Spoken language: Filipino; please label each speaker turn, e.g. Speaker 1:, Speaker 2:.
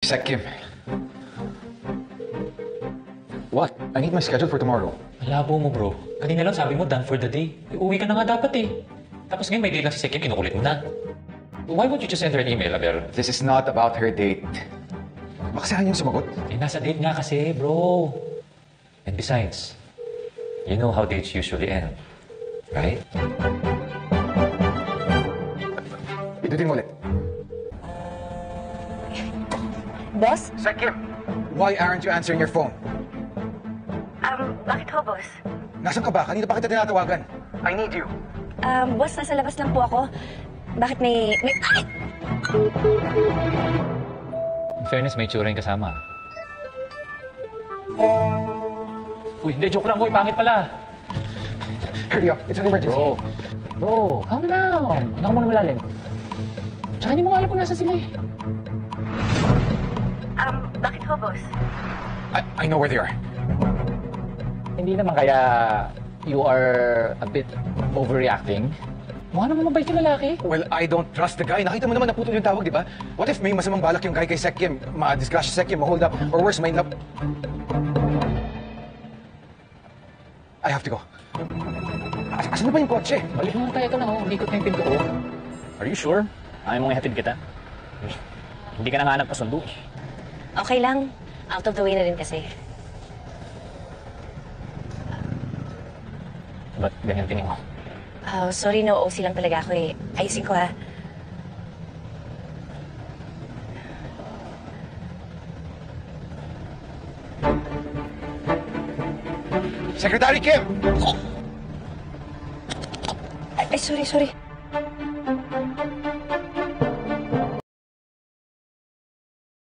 Speaker 1: Sec Kim. What? I need my schedule for tomorrow.
Speaker 2: Malabo mo, bro. Kanina lang sabi mo, done for the day. Uwi ka na nga dapat eh. Tapos ngayon may date lang si Sekim, kinukulit mo na. Why won't you just send her an email, Aber?
Speaker 1: This is not about her date. Bakasahan yung sumagot.
Speaker 2: Eh, nasa date nga kasi, bro. And besides, you know how dates usually end, right?
Speaker 1: Pindutin mo ulit.
Speaker 3: Boss?
Speaker 1: Sec Kim, why aren't you answering your phone?
Speaker 3: Bakit ho, boss?
Speaker 1: Nasaan ka ba? Kanina pa kita tinatawagan. I need you.
Speaker 3: Boss, nasa labas lang po ako. Bakit may... Ay!
Speaker 2: In fairness, may tsura yung kasama. Uy, hindi, joke lang. Uy, pangit pala.
Speaker 1: Hurry up. It's an emergency.
Speaker 2: Bro, calm down. Ano ka muna malalim? Tsaka hindi mo nga alam kung nasa sila eh.
Speaker 3: Bakit ho, boss?
Speaker 1: I know where they are.
Speaker 2: Hindi naman kaya you are a bit overreacting. Mukha naman mabait yung lalaki.
Speaker 1: Well, I don't trust the guy. Nakita mo naman naputol yung tawag, di ba? What if may masamang balak yung guy kay Sec Kim? Ma-disgrasya Sec Kim, ma-hold up, or worse, may I have to go. Asan na ba yung kotse?
Speaker 2: Balik mo tayo ito na, oh. Likot na yung pinto ko.
Speaker 4: Are you sure? Ayaw mong ihatid kita? Hindi ka na nga nagpasundo.
Speaker 3: Okay lang. Out of the way na rin kasi.
Speaker 4: Ba't ganyan tingin mo?
Speaker 3: Sorry, no. OC lang talaga ako eh. Ayusin ko, ha.
Speaker 1: Secretary Kim!
Speaker 3: Ay, sorry.